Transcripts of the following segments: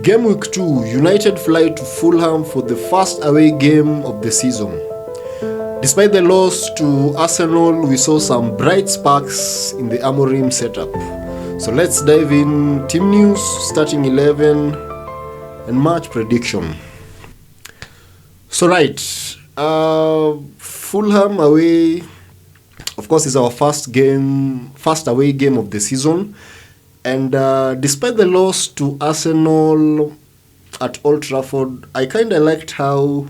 Game week 2, United fly to Fulham for the first away game of the season. Despite the loss to Arsenal, we saw some bright sparks in the Amorim setup. So let's dive in. Team news, starting 11, and match prediction. So Fulham away, of course, is our first away game of the season. And despite the loss to Arsenal at Old Trafford, I kind of liked how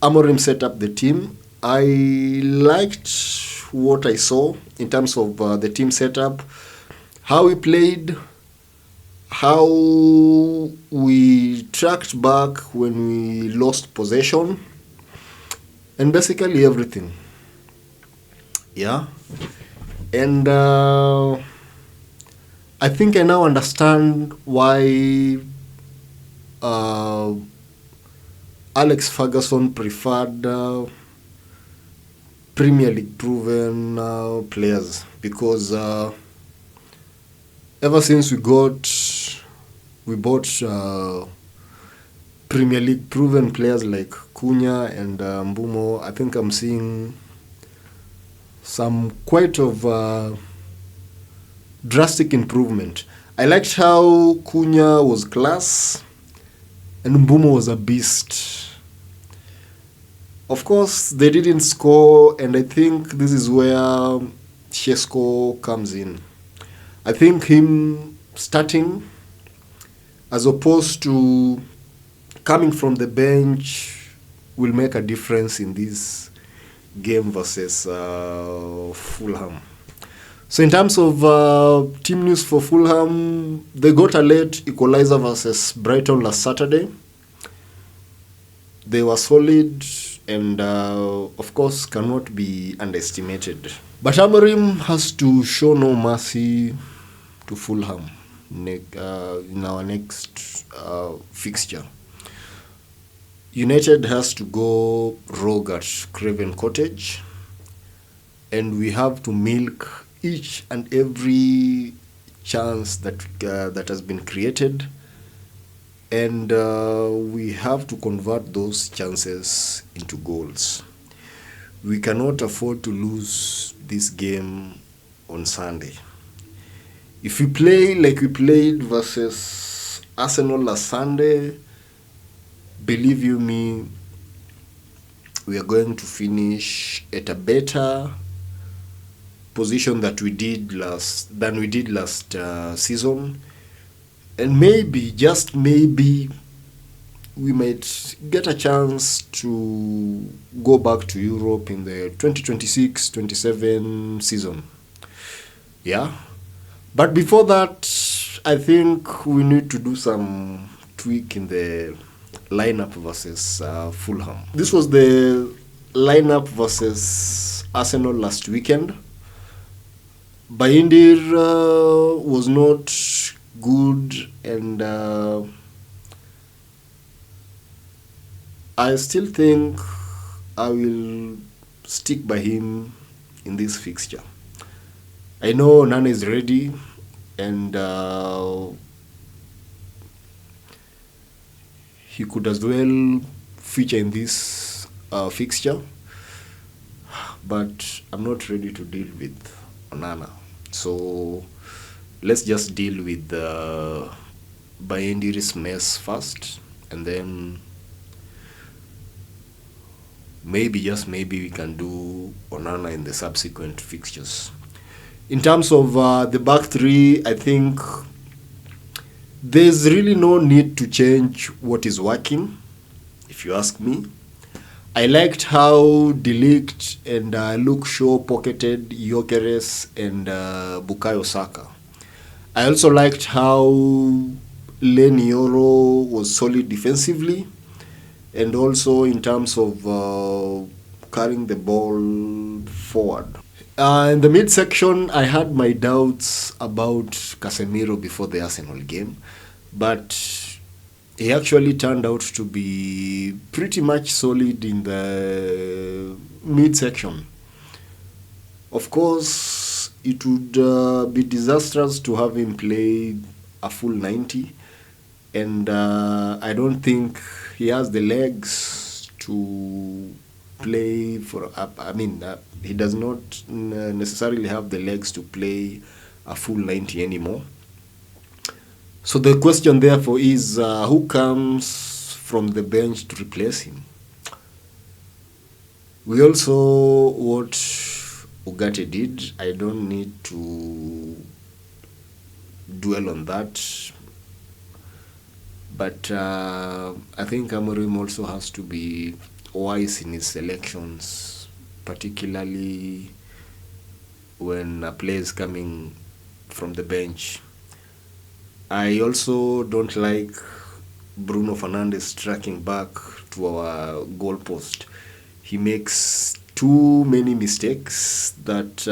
Amorim set up the team. I liked what I saw in terms of the team setup, how we played, how we tracked back when we lost possession, and basically everything. Yeah. And I think I now understand why Alex Ferguson preferred Premier League proven players, because ever since we bought Premier League proven players like Cunha and Mbumo, I think I'm seeing some quite of drastic improvement. I liked how Cunha was class and Mbumo was a beast. Of course, they didn't score, and I think this is where Shesko comes in. I think him starting as opposed to coming from the bench will make a difference in this game versus Fulham. So in terms of team news for Fulham, they got a late equalizer versus Brighton last Saturday. They were solid and, of course, cannot be underestimated. But Amorim has to show no mercy to Fulham in our next fixture. United has to go rogue at Craven Cottage, and we have to milk each and every chance that has been created, and we have to convert those chances into goals. We cannot afford to lose this game on Sunday. If we play like we played versus Arsenal last Sunday, believe you me, we are going to finish at a better position than we did last season, and maybe, just maybe, we might get a chance to go back to Europe in the 2026-27 season. Yeah, but before that, I think we need to do some tweak in the lineup versus Fulham. This was the lineup versus Arsenal last weekend. Baindir was not good, and I still think I will stick by him in this fixture. I know Nana is ready, and he could as well feature in this fixture, but I'm not ready to deal with Onana. So let's just deal with the Baindir's mess first, and then maybe, just maybe, we can do Onana in the subsequent fixtures. In terms of the back three, I think there's really no need to change what is working, if you ask me. I liked how De Ligt and Luke Shaw pocketed Gyökeres and Bukayo Saka. I also liked how Lenioro was solid defensively, and also in terms of carrying the ball forward. In the midsection, I had my doubts about Casemiro before the Arsenal game, but he actually turned out to be pretty much solid in the midsection. Of course, it would be disastrous to have him play a full 90, and I don't think he has the legs to play for. He does not necessarily have the legs to play a full 90 anymore. So the question therefore is, who comes from the bench to replace him? We also what Ugarte did. I don't need to dwell on that. But I think Amorim also has to be wise in his selections, particularly when a player is coming from the bench. I also don't like Bruno Fernandes tracking back to our goalpost. He makes too many mistakes that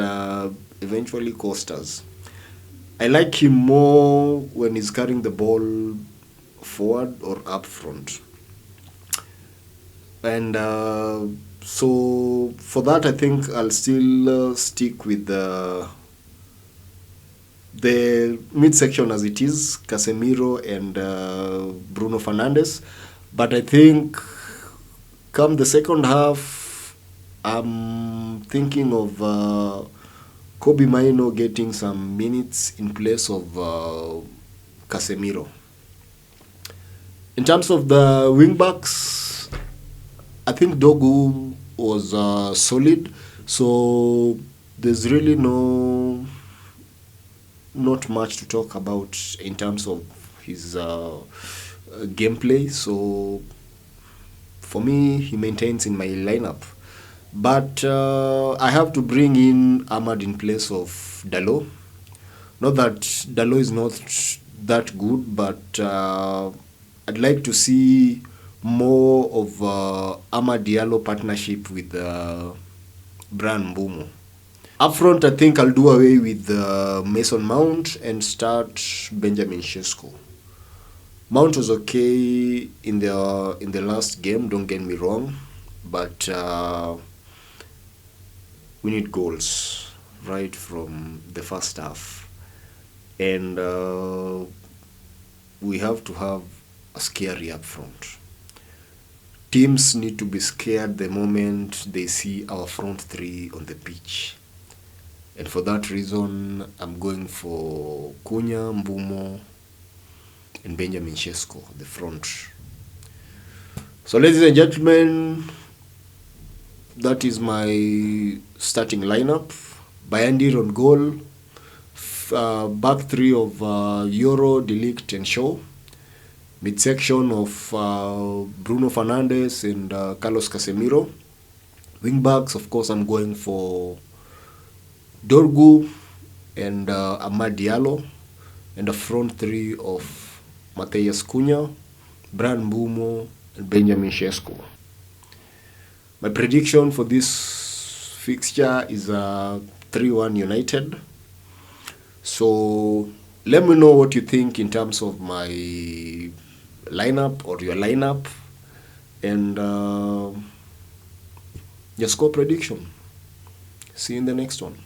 eventually cost us. I like him more when he's carrying the ball forward or up front. And so for that, I think I'll still stick with the midsection as it is, Casemiro and Bruno Fernandes. But I think come the second half, I'm thinking of Kobe Maino getting some minutes in place of Casemiro. In terms of the wing backs, I think Dogu was solid, so there's really not much to talk about in terms of his gameplay. So for me, he maintains in my lineup. But I have to bring in Ahmad in place of Dalot. Not that Dalot is not that good, but I'd like to see more of Amad Diallo partnership with Brian Mbumo. Up front, I think I'll do away with Mason Mount and start Benjamin Sesko. Mount was okay in the last game, don't get me wrong, but we need goals right from the first half. And we have to have a scary up front. Teams need to be scared the moment they see our front three on the pitch. And for that reason, I'm going for Cunha, Mbumo, and Benjamin Sesko, the front. So ladies and gentlemen, that is my starting lineup. Bayandir on goal. Back three of Euro, Delict, and Shaw. Midsection of Bruno Fernandes and Carlos Casemiro. Wing backs, of course, I'm going for Dorgu and Amad Diallo. And the front three of Matheus Cunha, Brian Mbumo, and Benjamin Sesko. My prediction for this fixture is 3-1 United. So let me know what you think in terms of my lineup or your lineup, and your score prediction. See you in the next one.